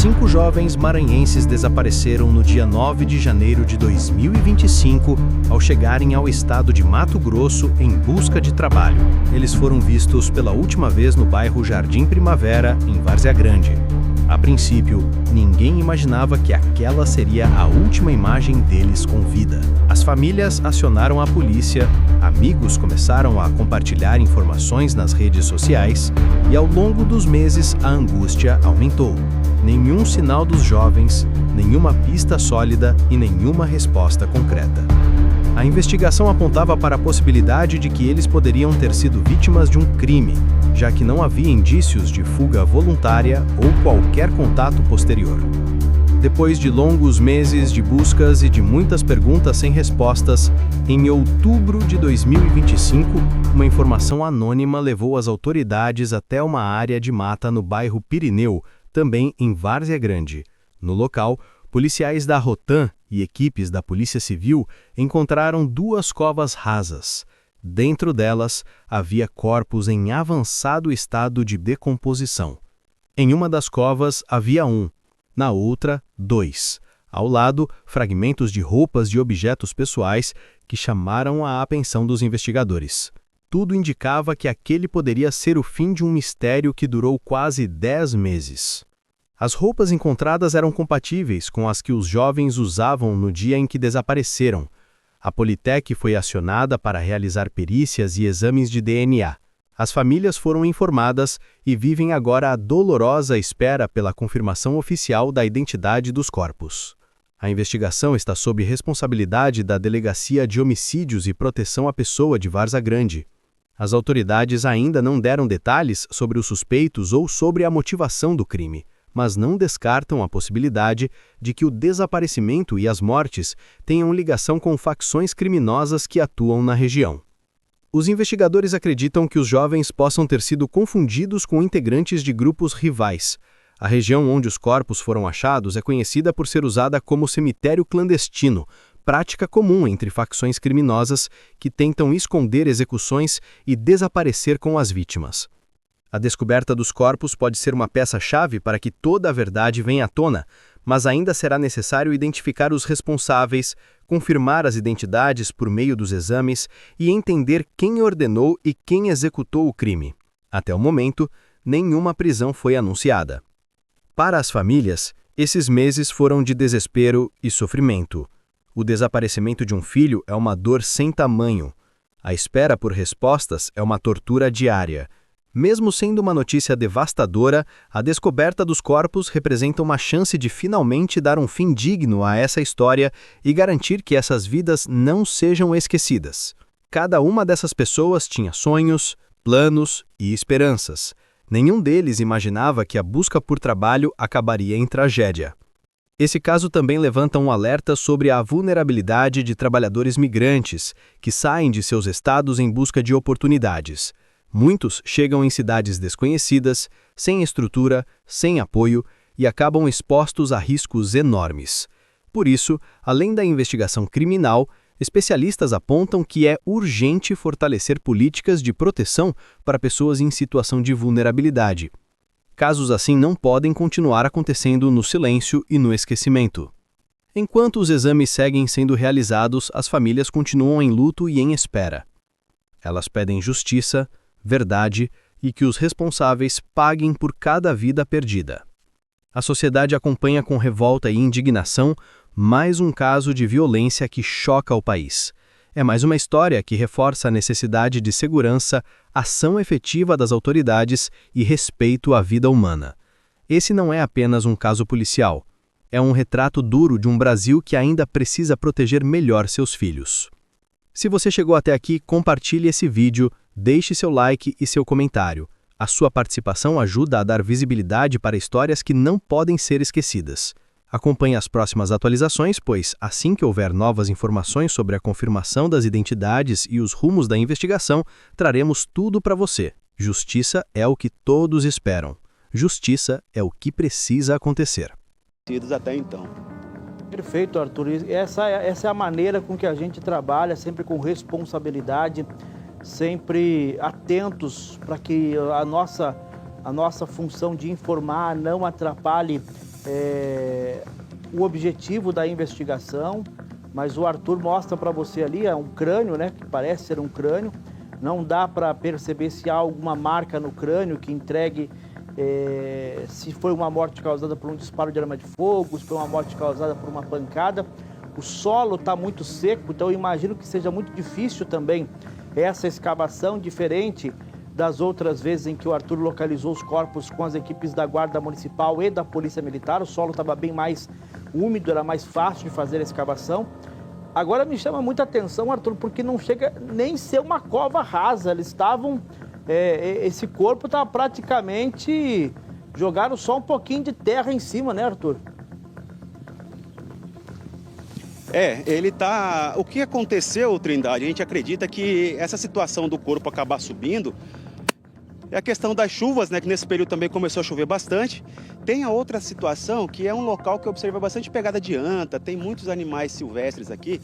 5 jovens maranhenses desapareceram no dia 9 de janeiro de 2025 ao chegarem ao estado de Mato Grosso em busca de trabalho. Eles foram vistos pela última vez no bairro Jardim Primavera, em Várzea Grande. A princípio, ninguém imaginava que aquela seria a última imagem deles com vida. As famílias acionaram a polícia, amigos começaram a compartilhar informações nas redes sociais e ao longo dos meses a angústia aumentou. Nenhum sinal dos jovens, nenhuma pista sólida e nenhuma resposta concreta. A investigação apontava para a possibilidade de que eles poderiam ter sido vítimas de um crime, já que não havia indícios de fuga voluntária ou qualquer contato posterior. Depois de longos meses de buscas e de muitas perguntas sem respostas, em outubro de 2025, uma informação anônima levou as autoridades até uma área de mata no bairro Pirineu, também em Várzea Grande. No local, policiais da Rotam e equipes da Polícia Civil encontraram 2 covas rasas. Dentro delas, havia corpos em avançado estado de decomposição. Em uma das covas havia 1, na outra, 2. Ao lado, fragmentos de roupas e objetos pessoais que chamaram a atenção dos investigadores. Tudo indicava que aquele poderia ser o fim de um mistério que durou quase 10 meses. As roupas encontradas eram compatíveis com as que os jovens usavam no dia em que desapareceram. A Politec foi acionada para realizar perícias e exames de DNA. As famílias foram informadas e vivem agora a dolorosa espera pela confirmação oficial da identidade dos corpos. A investigação está sob responsabilidade da Delegacia de Homicídios e Proteção à Pessoa de Várzea Grande. As autoridades ainda não deram detalhes sobre os suspeitos ou sobre a motivação do crime, mas não descartam a possibilidade de que o desaparecimento e as mortes tenham ligação com facções criminosas que atuam na região. Os investigadores acreditam que os jovens possam ter sido confundidos com integrantes de grupos rivais. A região onde os corpos foram achados é conhecida por ser usada como cemitério clandestino, prática comum entre facções criminosas que tentam esconder execuções e desaparecer com as vítimas. A descoberta dos corpos pode ser uma peça-chave para que toda a verdade venha à tona, mas ainda será necessário identificar os responsáveis, confirmar as identidades por meio dos exames e entender quem ordenou e quem executou o crime. Até o momento, nenhuma prisão foi anunciada. Para as famílias, esses meses foram de desespero e sofrimento. O desaparecimento de um filho é uma dor sem tamanho. A espera por respostas é uma tortura diária. Mesmo sendo uma notícia devastadora, a descoberta dos corpos representa uma chance de finalmente dar um fim digno a essa história e garantir que essas vidas não sejam esquecidas. Cada uma dessas pessoas tinha sonhos, planos e esperanças. Nenhum deles imaginava que a busca por trabalho acabaria em tragédia. Esse caso também levanta um alerta sobre a vulnerabilidade de trabalhadores migrantes que saem de seus estados em busca de oportunidades. Muitos chegam em cidades desconhecidas, sem estrutura, sem apoio e acabam expostos a riscos enormes. Por isso, além da investigação criminal, especialistas apontam que é urgente fortalecer políticas de proteção para pessoas em situação de vulnerabilidade. Casos assim não podem continuar acontecendo no silêncio e no esquecimento. Enquanto os exames seguem sendo realizados, as famílias continuam em luto e em espera. Elas pedem justiça, verdade e que os responsáveis paguem por cada vida perdida. A sociedade acompanha com revolta e indignação mais um caso de violência que choca o país. É mais uma história que reforça a necessidade de segurança, ação efetiva das autoridades e respeito à vida humana. Esse não é apenas um caso policial. É um retrato duro de um Brasil que ainda precisa proteger melhor seus filhos. Se você chegou até aqui, compartilhe esse vídeo, deixe seu like e seu comentário. A sua participação ajuda a dar visibilidade para histórias que não podem ser esquecidas. Acompanhe as próximas atualizações, pois, assim que houver novas informações sobre a confirmação das identidades e os rumos da investigação, traremos tudo para você. Justiça é o que todos esperam. Justiça é o que precisa acontecer. Até então. Perfeito, Arthur. Essa é a maneira com que a gente trabalha, sempre com responsabilidade, sempre atentos para que a nossa função de informar não atrapalhe o objetivo da investigação, mas o Arthur mostra para você ali, é um crânio, né, que parece ser um crânio. Não dá para perceber se há alguma marca no crânio que entregue se foi uma morte causada por um disparo de arma de fogo, se foi uma morte causada por uma pancada. O solo está muito seco, então eu imagino que seja muito difícil também essa escavação, diferente das outras vezes em que o Arthur localizou os corpos com as equipes da Guarda Municipal e da Polícia Militar. O solo estava bem mais úmido, era mais fácil de fazer a escavação. Agora me chama muita atenção, Arthur, porque não chega nem ser uma cova rasa. Eles estavam... esse corpo está praticamente... jogaram só um pouquinho de terra em cima, né, Arthur? Ele tá... O que aconteceu, Trindade? A gente acredita que essa situação do corpo acabar subindo é a questão das chuvas, né? Que nesse período também começou a chover bastante. Tem a outra situação, que é um local que observa bastante pegada de anta, tem muitos animais silvestres aqui,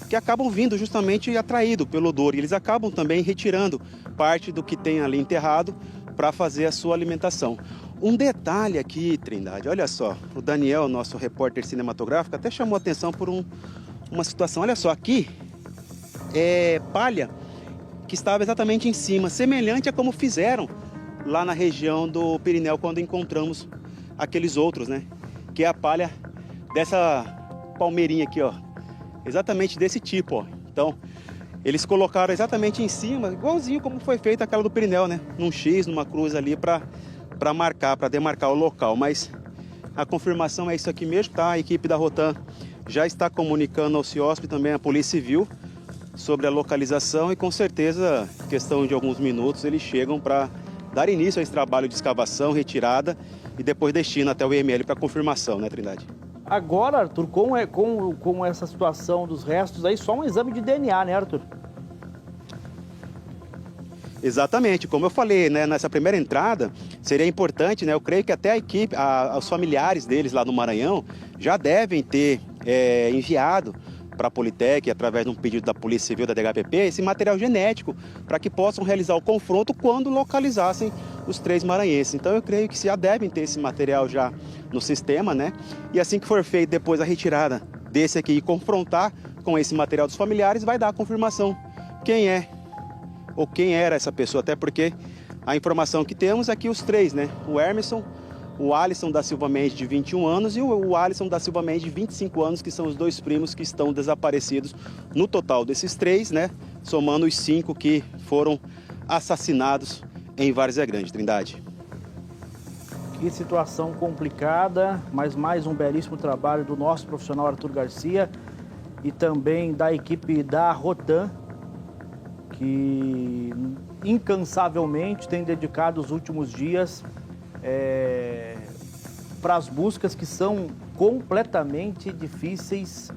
que acabam vindo justamente atraídos pelo odor. E eles acabam também retirando parte do que tem ali enterrado para fazer a sua alimentação. Um detalhe aqui, Trindade, olha só, o Daniel, nosso repórter cinematográfico, até chamou atenção por uma situação. Olha só, aqui é palha que estava exatamente em cima, semelhante a como fizeram lá na região do Pirineu, quando encontramos aqueles outros, né? Que é a palha dessa palmeirinha aqui, ó. Exatamente desse tipo, ó. Então, eles colocaram exatamente em cima, igualzinho como foi feita aquela do Pirineu, né? Num X, numa cruz ali para marcar, para demarcar o local. Mas a confirmação é isso aqui mesmo, tá? A equipe da Rotan já está comunicando ao CIOSP, também a Polícia Civil, sobre a localização e com certeza, questão de alguns minutos, eles chegam para dar início a esse trabalho de escavação, retirada e depois destina até o IML para confirmação, né, Trindade? Agora, Arthur, com essa situação dos restos aí, só um exame de DNA, né, Arthur? Exatamente, como eu falei, né, nessa primeira entrada, seria importante, né, eu creio que até a equipe, os familiares deles lá no Maranhão, já devem ter enviado para a Politec, através de um pedido da Polícia Civil, da DHPP, esse material genético, para que possam realizar o confronto quando localizassem os 3 maranhenses. Então eu creio que já devem ter esse material já no sistema, né? E assim que for feito depois a retirada desse aqui e confrontar com esse material dos familiares, vai dar a confirmação quem é ou quem era essa pessoa, até porque a informação que temos é que os 3, né? O Emerson, o Alisson da Silva Mendes, de 21 anos, e o Alisson da Silva Mendes, de 25 anos, que são os 2 primos que estão desaparecidos. No total desses 3, né, somando os 5 que foram assassinados em Várzea Grande, Trindade. Que situação complicada, mas mais um belíssimo trabalho do nosso profissional Arthur Garcia e também da equipe da Rotan, que incansavelmente tem dedicado os últimos dias para as buscas que são completamente difíceis,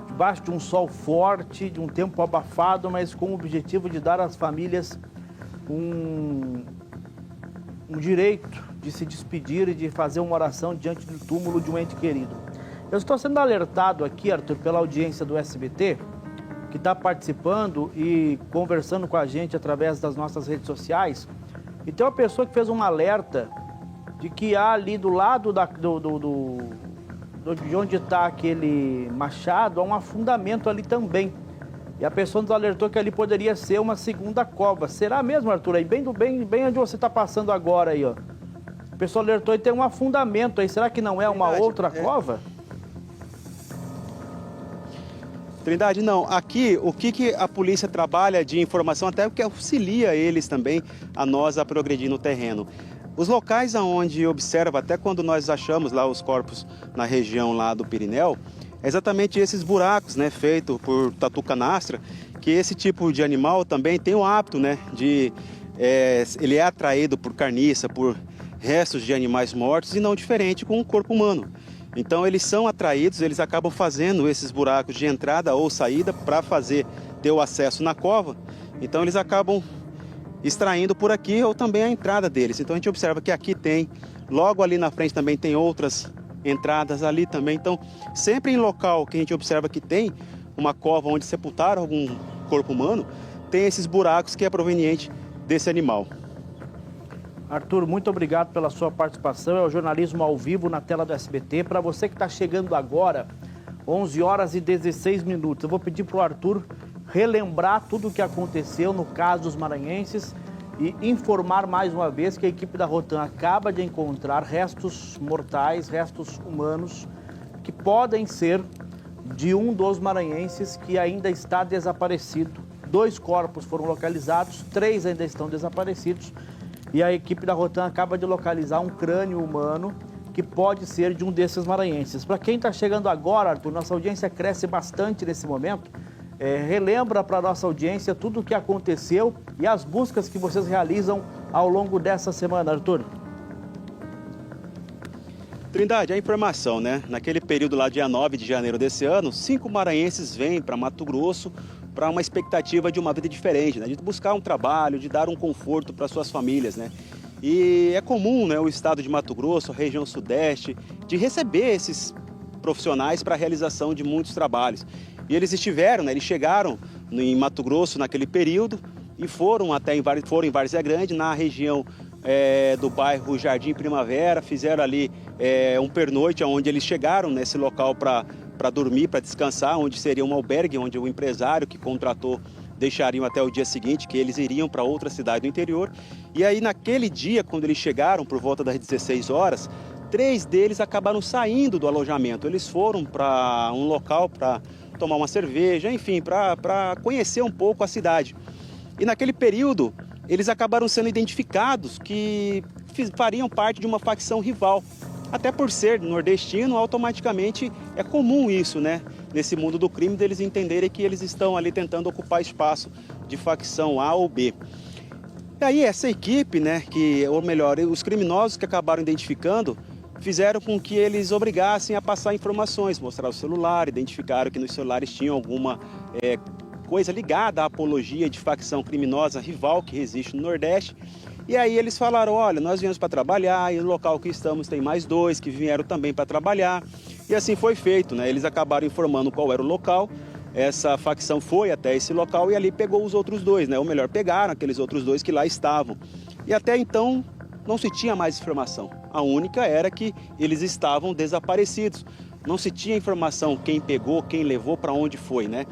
debaixo de um sol forte, de um tempo abafado, mas com o objetivo de dar às famílias um direito de se despedir e de fazer uma oração diante do túmulo de um ente querido. Eu estou sendo alertado aqui, Arthur, pela audiência do SBT, que está participando e conversando com a gente através das nossas redes sociais, e tem uma pessoa que fez um alerta de que há ali do lado de onde está aquele machado, há um afundamento ali também. E a pessoa nos alertou que ali poderia ser uma segunda cova. Será mesmo, Arthur? Aí bem onde você está passando agora aí, ó. A pessoa alertou e tem um afundamento aí. Será que não é uma outra cova? Trindade, não. Aqui, o que a polícia trabalha de informação, até o que auxilia eles também, a nós a progredir no terreno. Os locais aonde observa, até quando nós achamos lá os corpos na região lá do Pirineu, é exatamente esses buracos, né, feitos por tatu canastra, que esse tipo de animal também tem o hábito, né, ele é atraído por carniça, por restos de animais mortos e não diferente com o corpo humano. Então eles são atraídos, eles acabam fazendo esses buracos de entrada ou saída para ter o acesso na cova. Então eles acabam extraindo por aqui ou também a entrada deles. Então a gente observa que aqui tem, logo ali na frente também tem outras entradas ali também. Então sempre em local que a gente observa que tem uma cova onde sepultaram algum corpo humano, tem esses buracos que é proveniente desse animal. Arthur, muito obrigado pela sua participação. É o jornalismo ao vivo na tela do SBT. Para você que está chegando agora, 11 horas e 16 minutos, eu vou pedir para o Arthur relembrar tudo o que aconteceu no caso dos maranhenses e informar mais uma vez que a equipe da Rotam acaba de encontrar restos mortais, restos humanos, que podem ser de um dos maranhenses que ainda está desaparecido. 2 corpos foram localizados, 3 ainda estão desaparecidos. E a equipe da Rotam acaba de localizar um crânio humano que pode ser de um desses maranhenses. Para quem está chegando agora, Arthur, nossa audiência cresce bastante nesse momento. Relembra para a nossa audiência tudo o que aconteceu e as buscas que vocês realizam ao longo dessa semana, Arthur. Trindade, a informação, né? Naquele período lá, dia 9 de janeiro desse ano, 5 maranhenses vêm para Mato Grosso para uma expectativa de uma vida diferente, né? De buscar um trabalho, de dar um conforto para suas famílias, né? E é comum, né, o estado de Mato Grosso, a região sudeste, de receber esses profissionais para a realização de muitos trabalhos. E eles estiveram, né, eles chegaram em Mato Grosso naquele período e foram em Várzea Grande, na região do bairro Jardim Primavera, fizeram ali um pernoite, onde eles chegaram nesse local para dormir, para descansar, onde seria um albergue, onde o empresário que contratou deixariam até o dia seguinte, que eles iriam para outra cidade do interior. E aí naquele dia, quando eles chegaram, por volta das 16 horas, 3 deles acabaram saindo do alojamento. Eles foram para um local para tomar uma cerveja, enfim, para conhecer um pouco a cidade. E naquele período, eles acabaram sendo identificados que fariam parte de uma facção rival. Até por ser nordestino, automaticamente é comum isso, né? Nesse mundo do crime, deles entenderem que eles estão ali tentando ocupar espaço de facção A ou B. E aí essa equipe, né, ou melhor, os criminosos que acabaram identificando, fizeram com que eles obrigassem a passar informações, mostrar o celular, identificaram que nos celulares tinham alguma coisa ligada à apologia de facção criminosa rival que existe no Nordeste. E aí eles falaram, olha, nós viemos para trabalhar e no local que estamos tem mais 2 que vieram também para trabalhar. E assim foi feito, né? Eles acabaram informando qual era o local, essa facção foi até esse local e ali pegou os outros 2, né? Ou melhor, pegaram aqueles outros 2 que lá estavam. E até então não se tinha mais informação. A única era que eles estavam desaparecidos. Não se tinha informação quem pegou, quem levou, para onde foi, né?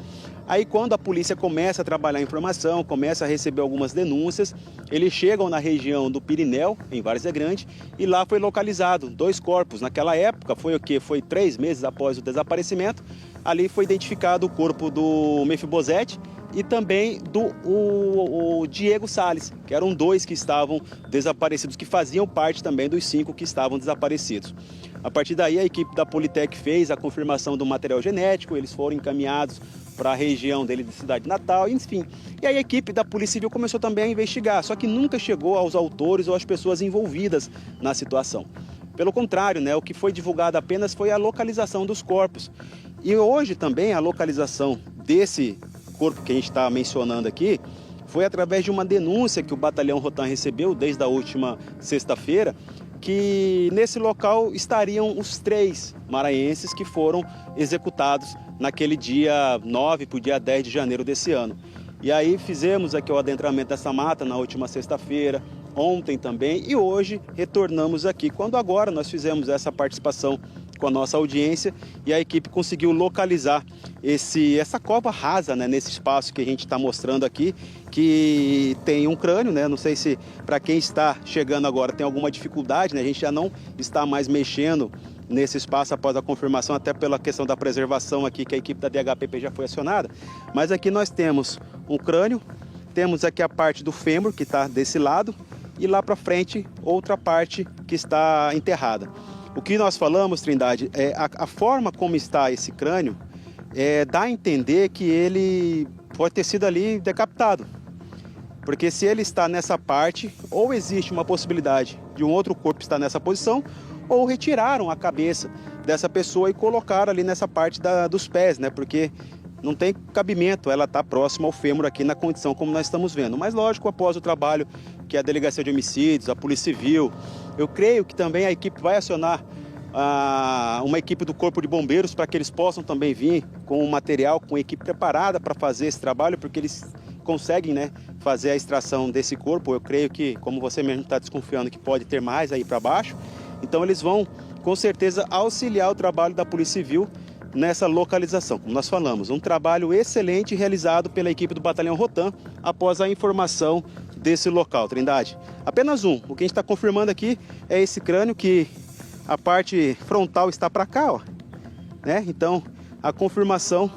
Aí quando a polícia começa a trabalhar a informação, começa a receber algumas denúncias, eles chegam na região do Pirineu, em Várzea Grande, e lá foi localizado 2 corpos. Naquela época, foi o quê? Foi 3 meses após o desaparecimento, ali foi identificado o corpo do Mefibosete e também o Diego Salles, que eram 2 que estavam desaparecidos, que faziam parte também dos 5 que estavam desaparecidos. A partir daí, a equipe da Politec fez a confirmação do material genético, eles foram encaminhados para a região dele de cidade natal, enfim. E aí a equipe da Polícia Civil começou também a investigar, só que nunca chegou aos autores ou às pessoas envolvidas na situação. Pelo contrário, né, o que foi divulgado apenas foi a localização dos corpos. E hoje também a localização desse corpo que a gente está mencionando aqui foi através de uma denúncia que o Batalhão Rotam recebeu desde a última sexta-feira, que nesse local estariam os 3 maranhenses que foram executados naquele dia 9 para o dia 10 de janeiro desse ano. E aí fizemos aqui o adentramento dessa mata na última sexta-feira, ontem também, e hoje retornamos aqui, quando agora nós fizemos essa participação com a nossa audiência e a equipe conseguiu localizar essa cova rasa, né, nesse espaço que a gente está mostrando aqui, que tem um crânio, né? Não sei se para quem está chegando agora tem alguma dificuldade, né? A gente já não está mais mexendo nesse espaço após a confirmação, até pela questão da preservação aqui, que a equipe da DHPP já foi acionada. Mas aqui nós temos um crânio, temos aqui a parte do fêmur, que está desse lado, e lá para frente, outra parte que está enterrada. O que nós falamos, Trindade, é a forma como está esse crânio dá a entender que ele pode ter sido ali decapitado. Porque se ele está nessa parte, ou existe uma possibilidade de um outro corpo estar nessa posição, ou retiraram a cabeça dessa pessoa e colocaram ali nessa parte dos pés, né? Porque não tem cabimento ela estar próxima ao fêmur aqui na condição como nós estamos vendo. Mas lógico, após o trabalho que a Delegacia de Homicídios, a Polícia Civil, eu creio que também a equipe vai acionar uma equipe do Corpo de Bombeiros para que eles possam também vir com o material, com a equipe preparada para fazer esse trabalho, porque eles conseguem, né, fazer a extração desse corpo. Eu creio que, como você mesmo está desconfiando, que pode ter mais aí para baixo. Então eles vão, com certeza, auxiliar o trabalho da Polícia Civil nessa localização. Como nós falamos, um trabalho excelente realizado pela equipe do Batalhão Rotan após a informação desse local, Trindade. Apenas um. O que a gente está confirmando aqui é esse crânio, que a parte frontal está para cá, ó, né? Então, a confirmação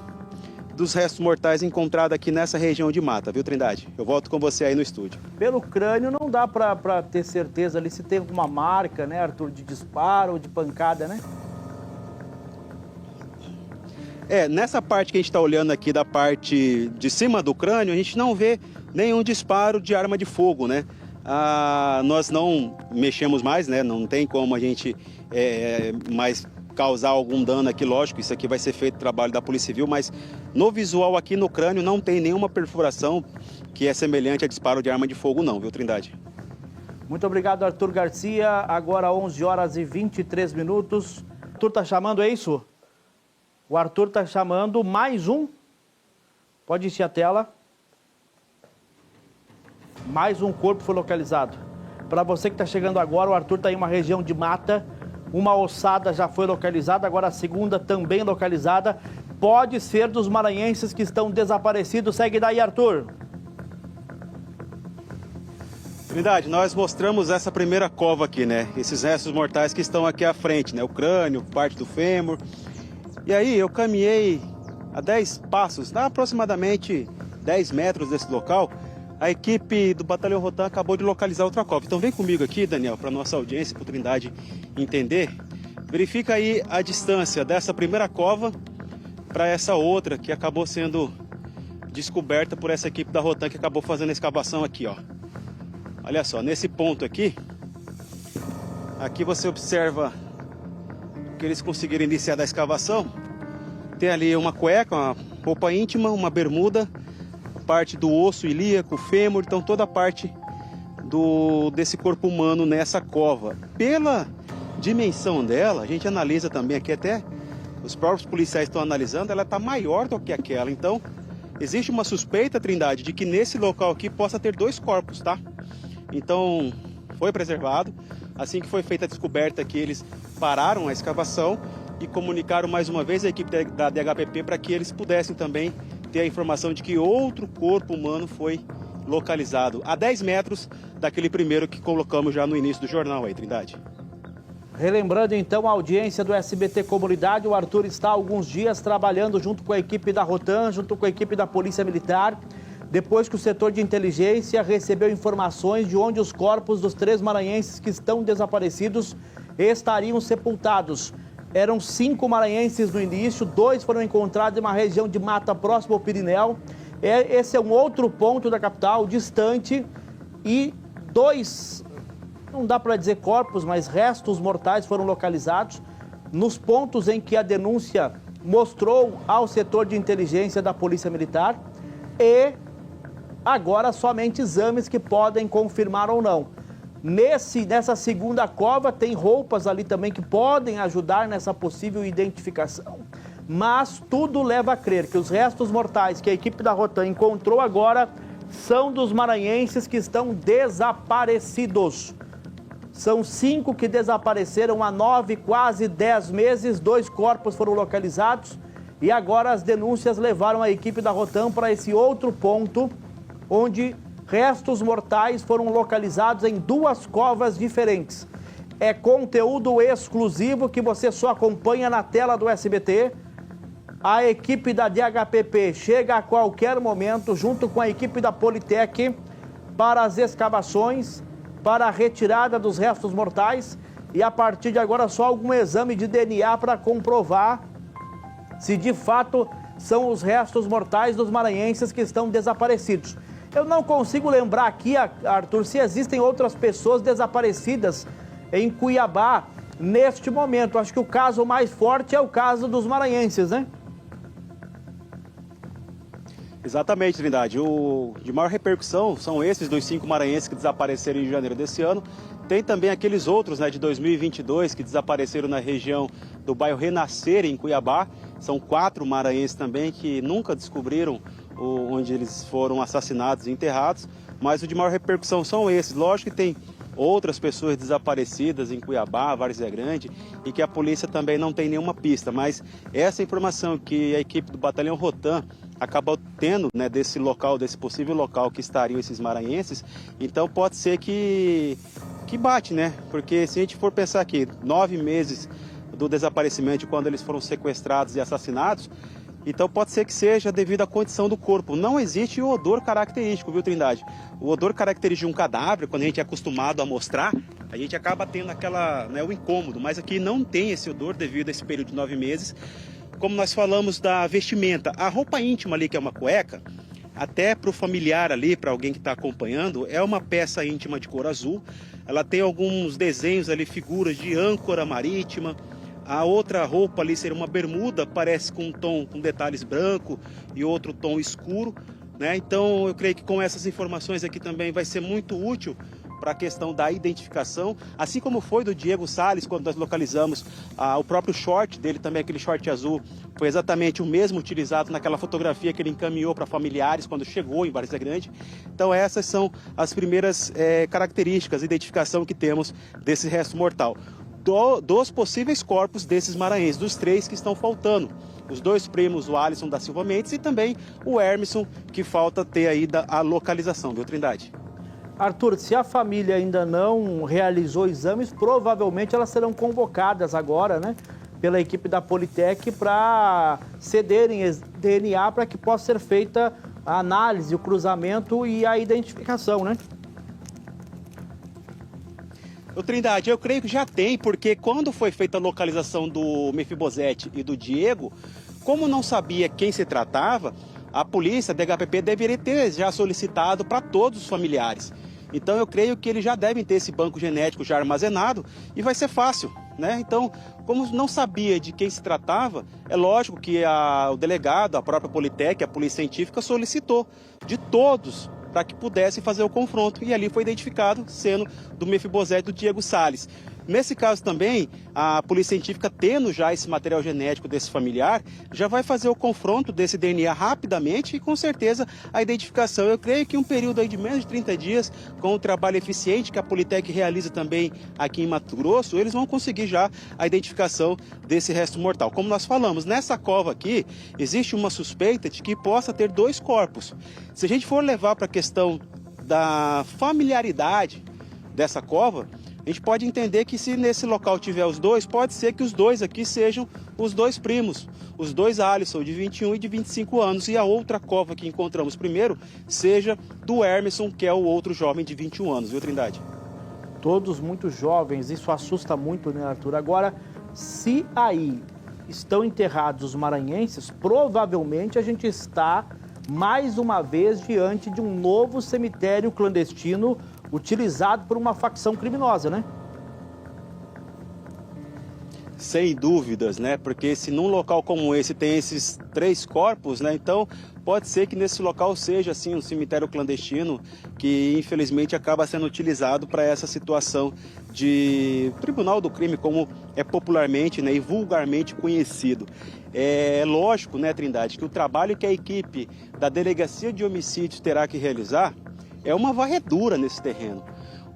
dos restos mortais encontrados aqui nessa região de mata, viu, Trindade? Eu volto com você aí no estúdio. Pelo crânio não dá para ter certeza ali se tem alguma marca, né, Arthur, de disparo ou de pancada, né? Nessa parte que a gente está olhando aqui, da parte de cima do crânio, a gente não vê nenhum disparo de arma de fogo, né? Nós não mexemos mais, né? Não tem como a gente mais causar algum dano aqui, lógico, isso aqui vai ser feito trabalho da Polícia Civil, mas no visual aqui no crânio não tem nenhuma perfuração que é semelhante a disparo de arma de fogo não, viu, Trindade? Muito obrigado, Arthur Garcia. Agora 11 horas e 23 minutos. Arthur tá chamando, é isso? O Arthur tá chamando mais um. Pode encher a tela. Mais um corpo foi localizado. Para você que está chegando agora, o Arthur está em uma região de mata. Uma ossada já foi localizada, agora a segunda também localizada. Pode ser dos maranhenses que estão desaparecidos. Segue daí, Arthur. Trindade, nós mostramos essa primeira cova aqui, né? Esses restos mortais que estão aqui à frente, né? O crânio, parte do fêmur. E aí eu caminhei a 10 passos, dá aproximadamente 10 metros desse local. A equipe do Batalhão Rotan acabou de localizar outra cova. Então vem comigo aqui, Daniel, para nossa audiência, para a Trindade entender. Verifica aí a distância dessa primeira cova para essa outra que acabou sendo descoberta por essa equipe da Rotan que acabou fazendo a escavação aqui, ó. Olha só, nesse ponto aqui, aqui você observa que eles conseguiram iniciar a escavação. Tem ali uma cueca, uma roupa íntima, uma bermuda, parte do osso ilíaco, fêmur, então toda a parte desse corpo humano nessa cova. Pela dimensão dela, a gente analisa também aqui, até os próprios policiais estão analisando, ela está maior do que aquela. Então, existe uma suspeita, Trindade, de que nesse local aqui possa ter 2 corpos, tá? Então, foi preservado. Assim que foi feita a descoberta aqui, eles pararam a escavação e comunicaram mais uma vez a equipe da DHPP para que eles pudessem também ter a informação de que outro corpo humano foi localizado a 10 metros daquele primeiro que colocamos já no início do jornal aí, Trindade. Relembrando então a audiência do SBT Comunidade, o Arthur está há alguns dias trabalhando junto com a equipe da Rotan, junto com a equipe da Polícia Militar, depois que o setor de inteligência recebeu informações de onde os corpos dos 3 maranhenses que estão desaparecidos estariam sepultados. Eram 5 maranhenses no início, 2 foram encontrados em uma região de mata próxima ao Pirineu. Esse é um outro ponto da capital, distante, e 2, não dá para dizer corpos, mas restos mortais foram localizados nos pontos em que a denúncia mostrou ao setor de inteligência da Polícia Militar, e agora somente exames que podem confirmar ou não. Nessa segunda cova tem roupas ali também que podem ajudar nessa possível identificação, mas tudo leva a crer que os restos mortais que a equipe da Rotan encontrou agora são dos maranhenses que estão desaparecidos. São 5 que desapareceram há 9, quase 10 meses, 2 corpos foram localizados e agora as denúncias levaram a equipe da Rotan para esse outro ponto, onde restos mortais foram localizados em 2 covas diferentes. É conteúdo exclusivo que você só acompanha na tela do SBT. A equipe da DHPP chega a qualquer momento, junto com a equipe da Politec, para as escavações, para a retirada dos restos mortais, e a partir de agora só algum exame de DNA para comprovar se de fato são os restos mortais dos maranhenses que estão desaparecidos. Eu não consigo lembrar aqui, Arthur, se existem outras pessoas desaparecidas em Cuiabá neste momento. Acho que o caso mais forte é o caso dos maranhenses, né? Exatamente, Trindade. O de maior repercussão são esses dos 5 maranhenses que desapareceram em janeiro desse ano. Tem também aqueles outros, né, de 2022 que desapareceram na região do bairro Renascer, em Cuiabá. São 4 maranhenses também que nunca descobriram onde eles foram assassinados e enterrados, mas o de maior repercussão são esses. Lógico que tem outras pessoas desaparecidas em Cuiabá, Várzea Grande, e que a polícia também não tem nenhuma pista, mas essa informação que a equipe do Batalhão Rotan acabou tendo, né, desse local, desse possível local que estariam esses maranhenses, então pode ser que bate, né? Porque se a gente for pensar aqui, 9 meses do desaparecimento, quando eles foram sequestrados e assassinados, então pode ser que seja devido à condição do corpo. Não existe o odor característico, viu, Trindade? O odor característico de um cadáver, quando a gente é acostumado a mostrar, a gente acaba tendo aquela, né, o incômodo, mas aqui não tem esse odor devido a esse período de 9 meses. Como nós falamos da vestimenta, a roupa íntima ali, que é uma cueca, até para o familiar ali, para alguém que está acompanhando, é uma peça íntima de cor azul. Ela tem alguns desenhos ali, figuras de âncora marítima. A outra roupa ali seria uma bermuda, parece com um tom com detalhes branco e outro tom escuro, né? Então eu creio que com essas informações aqui também vai ser muito útil para a questão da identificação, assim como foi do Diego Salles, quando nós localizamos o próprio short dele, também aquele short azul, foi exatamente o mesmo utilizado naquela fotografia que ele encaminhou para familiares quando chegou em Várzea Grande. Então essas são as primeiras características, identificação que temos desse resto mortal. Dos possíveis corpos desses maranhenses, dos 3 que estão faltando. Os 2 primos, o Alisson da Silva Mendes e também o Hermisson, que falta ter aí a localização, viu, Trindade? Arthur, se a família ainda não realizou exames, provavelmente elas serão convocadas agora, né, pela equipe da Politec para cederem DNA para que possa ser feita a análise, o cruzamento e a identificação, né? O Trindade, eu creio que já tem, porque quando foi feita a localização do Mefibosete e do Diego, como não sabia quem se tratava, a polícia, a DHPP, deveria ter já solicitado para todos os familiares. Então eu creio que eles já devem ter esse banco genético já armazenado e vai ser fácil, né? Então, como não sabia de quem se tratava, é lógico que o delegado, a própria Politec, a Polícia Científica solicitou de todos para que pudesse fazer o confronto, e ali foi identificado sendo do Mefibosete e do Diego Salles. Nesse caso também, a Polícia Científica, tendo já esse material genético desse familiar, já vai fazer o confronto desse DNA rapidamente e com certeza a identificação. Eu creio que um período aí de menos de 30 dias, com o trabalho eficiente que a Politec realiza também aqui em Mato Grosso, eles vão conseguir já a identificação desse resto mortal. Como nós falamos, nessa cova aqui, existe uma suspeita de que possa ter 2 corpos. Se a gente for levar para a questão da familiaridade dessa cova, a gente pode entender que se nesse local tiver os 2, pode ser que os 2 aqui sejam os 2 primos, os 2 Alisson, de 21 e de 25 anos, e a outra cova que encontramos primeiro seja do Hermisson, que é o outro jovem de 21 anos, viu, Trindade? Todos muito jovens, isso assusta muito, né, Arthur? Agora, se aí estão enterrados os maranhenses, provavelmente a gente está mais uma vez diante de um novo cemitério clandestino utilizado por uma facção criminosa, né? Sem dúvidas, né? Porque se num local como esse tem esses 3 corpos, né? Então pode ser que nesse local seja assim um cemitério clandestino que infelizmente acaba sendo utilizado para essa situação de tribunal do crime, como é popularmente, né, e vulgarmente conhecido. É lógico, né, Trindade, que o trabalho que a equipe da Delegacia de Homicídios terá que realizar é uma varredura nesse terreno.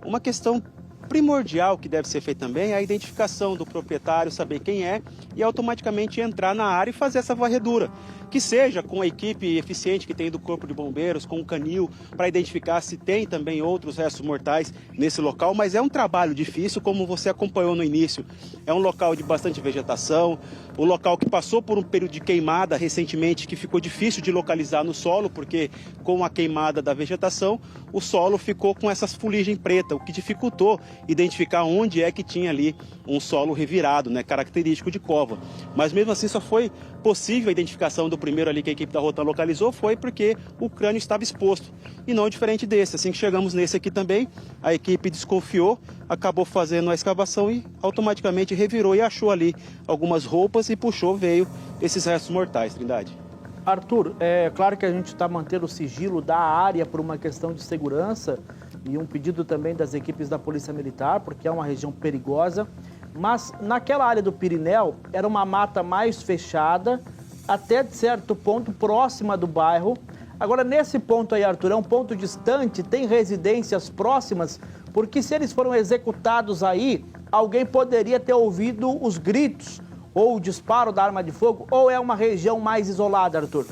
Uma questão primordial que deve ser feita também é a identificação do proprietário, saber quem é e automaticamente entrar na área e fazer essa varredura. Que seja com a equipe eficiente que tem do Corpo de Bombeiros, com o canil, para identificar se tem também outros restos mortais nesse local, mas é um trabalho difícil, como você acompanhou no início. É um local de bastante vegetação, um local que passou por um período de queimada recentemente, que ficou difícil de localizar no solo, porque com a queimada da vegetação, o solo ficou com essas fuligem preta, o que dificultou identificar onde é que tinha ali um solo revirado, né, característico de cova. Mas mesmo assim só foi possível a identificação do primeiro ali que a equipe da Rotan localizou, foi porque o crânio estava exposto, e não diferente desse. Assim que chegamos nesse aqui também, a equipe desconfiou, acabou fazendo a escavação e automaticamente revirou e achou ali algumas roupas e puxou, veio esses restos mortais, Trindade. Arthur, é claro que a gente está mantendo o sigilo da área por uma questão de segurança e um pedido também das equipes da Polícia Militar, porque é uma região perigosa, mas naquela área do Pirineu era uma mata mais fechada, até de certo ponto próxima do bairro. Agora, nesse ponto aí, Arthur, é um ponto distante, tem residências próximas, porque se eles foram executados aí, alguém poderia ter ouvido os gritos ou o disparo da arma de fogo, ou é uma região mais isolada, Arthur?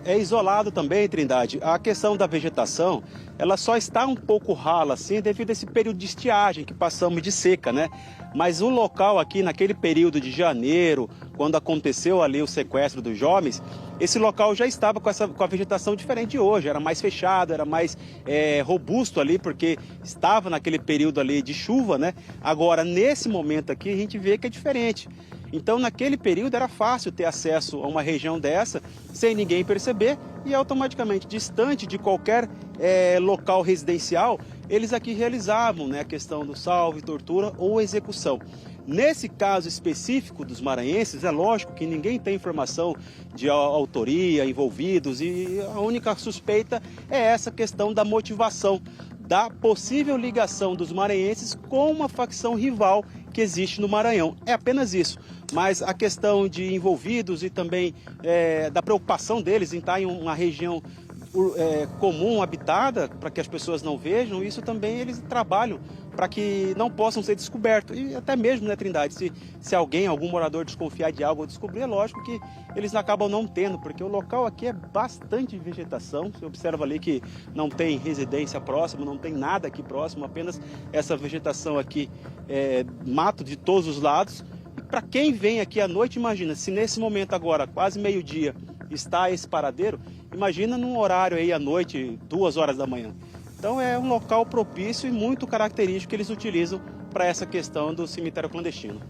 É isolado também, Trindade. A questão da vegetação, ela só está um pouco rala, assim, devido a esse período de estiagem que passamos de seca, né? Mas o local aqui, naquele período de janeiro, quando aconteceu ali o sequestro dos jovens, esse local já estava com a vegetação diferente de hoje, era mais fechado, era mais robusto ali, porque estava naquele período ali de chuva, né? Agora, nesse momento aqui, a gente vê que é diferente. Então, naquele período era fácil ter acesso a uma região dessa, sem ninguém perceber, e automaticamente, distante de qualquer local residencial, eles aqui realizavam, né, a questão do salve, tortura ou execução. Nesse caso específico dos maranhenses, é lógico que ninguém tem informação de autoria, envolvidos, e a única suspeita é essa questão da motivação, da possível ligação dos maranhenses com uma facção rival que existe no Maranhão. É apenas isso. Mas a questão de envolvidos e também da preocupação deles em estar em uma região comum, habitada, para que as pessoas não vejam, isso também eles trabalham para que não possam ser descobertos. E até mesmo, né, Trindade, se algum morador desconfiar de algo ou descobrir, é lógico que eles acabam não tendo, porque o local aqui é bastante vegetação. Você observa ali que não tem residência próxima, não tem nada aqui próximo, apenas essa vegetação aqui, mato de todos os lados. E para quem vem aqui à noite, imagina, se nesse momento agora, quase meio-dia, está esse paradeiro, imagina num horário aí à noite, 2 horas da manhã. Então é um local propício e muito característico que eles utilizam para essa questão do cemitério clandestino.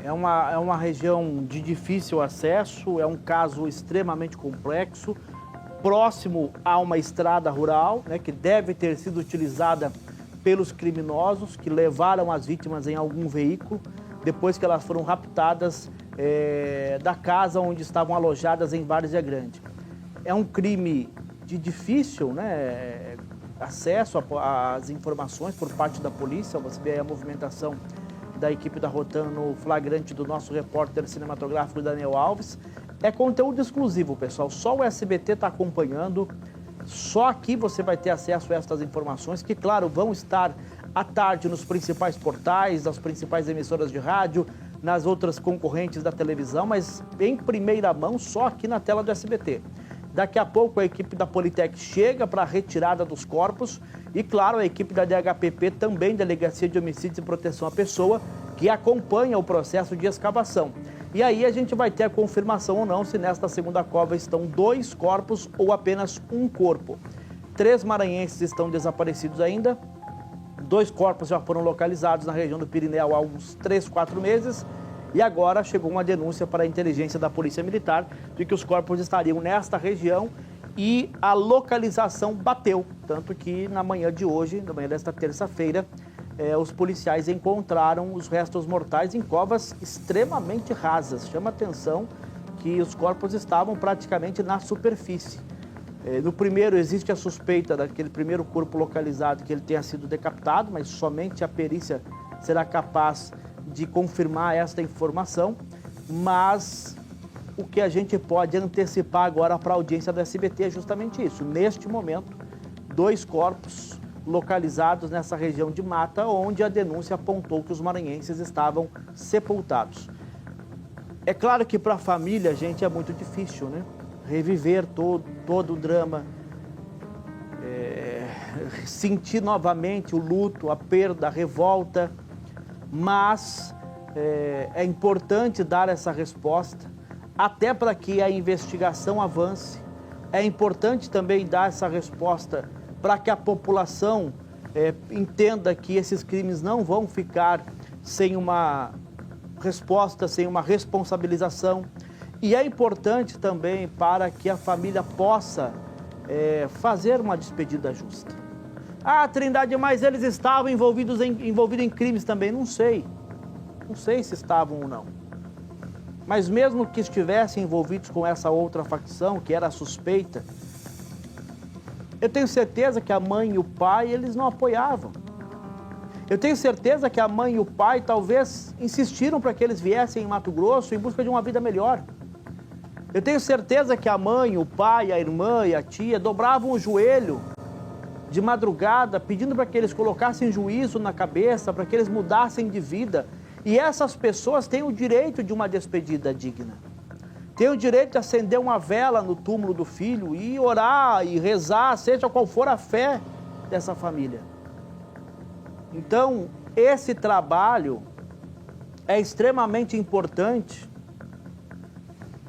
É uma região de difícil acesso, é um caso extremamente complexo, próximo a uma estrada rural, né, que deve ter sido utilizada pelos criminosos que levaram as vítimas em algum veículo, depois que elas foram raptadas da casa onde estavam alojadas em Várzea Grande. É um crime de difícil, né, acesso às informações por parte da polícia. Você vê aí a movimentação da equipe da Rotan no flagrante do nosso repórter cinematográfico Daniel Alves. É conteúdo exclusivo, pessoal. Só o SBT está acompanhando. Só aqui você vai ter acesso a estas informações que, claro, vão estar à tarde nos principais portais, das principais emissoras de rádio, nas outras concorrentes da televisão, mas em primeira mão só aqui na tela do SBT. Daqui a pouco a equipe da Politec chega para a retirada dos corpos e, claro, a equipe da DHPP, também Delegacia de Homicídios e Proteção à Pessoa, que acompanha o processo de escavação. E aí a gente vai ter a confirmação ou não se nesta segunda cova estão 2 corpos ou apenas um corpo. 3 maranhenses estão desaparecidos ainda. 2 corpos já foram localizados na região do Pirineu há uns 3, 4 meses. E agora chegou uma denúncia para a inteligência da Polícia Militar de que os corpos estariam nesta região e a localização bateu. Tanto que na manhã de hoje, na manhã desta terça-feira, os policiais encontraram os restos mortais em covas extremamente rasas. Chama atenção que os corpos estavam praticamente na superfície. No primeiro, existe a suspeita daquele primeiro corpo localizado que ele tenha sido decapitado, mas somente a perícia será capaz de confirmar esta informação. Mas o que a gente pode antecipar agora para a audiência do SBT é justamente isso. Neste momento, 2 corpos localizados nessa região de mata, onde a denúncia apontou que os maranhenses estavam sepultados. É claro que para a família, gente, é muito difícil, né? Reviver todo o drama, sentir novamente o luto, a perda, a revolta, mas é importante dar essa resposta, até para que a investigação avance. É importante também dar essa resposta para que a população entenda que esses crimes não vão ficar sem uma resposta, sem uma responsabilização. E é importante também para que a família possa fazer uma despedida justa. Ah, Trindade, mas eles estavam envolvidos em crimes também. Não sei se estavam ou não. Mas mesmo que estivessem envolvidos com essa outra facção, que era a suspeita, eu tenho certeza que a mãe e o pai, eles não apoiavam. Eu tenho certeza que a mãe e o pai talvez insistiram para que eles viessem em Mato Grosso em busca de uma vida melhor. Eu tenho certeza que a mãe, o pai, a irmã e a tia dobravam o joelho de madrugada, pedindo para que eles colocassem juízo na cabeça, para que eles mudassem de vida. E essas pessoas têm o direito de uma despedida digna. Têm o direito de acender uma vela no túmulo do filho e orar e rezar, seja qual for a fé dessa família. Então, esse trabalho é extremamente importante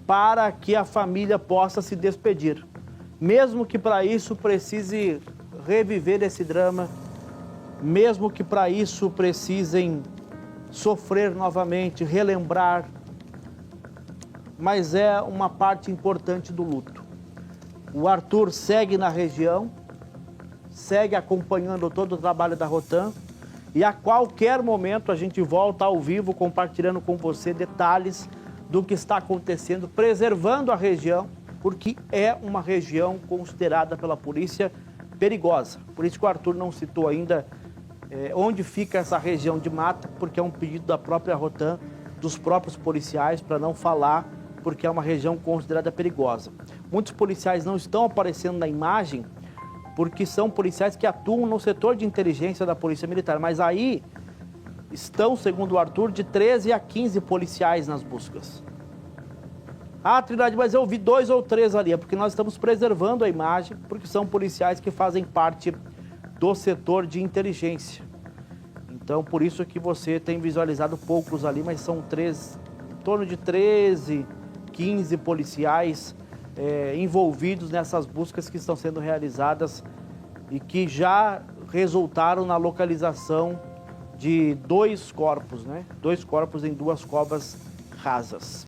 para que a família possa se despedir. Mesmo que para isso precise reviver esse drama, mesmo que para isso precisem sofrer novamente, relembrar, mas é uma parte importante do luto. O Arthur segue na região, segue acompanhando todo o trabalho da Rotan e a qualquer momento a gente volta ao vivo compartilhando com você detalhes do que está acontecendo, preservando a região, porque é uma região considerada pela polícia perigosa. Por isso que o Arthur não citou ainda onde fica essa região de mata, porque é um pedido da própria Rotan, dos próprios policiais, para não falar, porque é uma região considerada perigosa. Muitos policiais não estão aparecendo na imagem, porque são policiais que atuam no setor de inteligência da Polícia Militar, mas aí estão, segundo o Arthur, de 13 a 15 policiais nas buscas. Ah, Trindade, mas eu vi 2 ou 3 ali, é porque nós estamos preservando a imagem, porque são policiais que fazem parte do setor de inteligência. Então, por isso que você tem visualizado poucos ali, mas são em torno de 13, 15 policiais envolvidos nessas buscas que estão sendo realizadas e que já resultaram na localização de 2 corpos, né? 2 corpos em 2 covas rasas.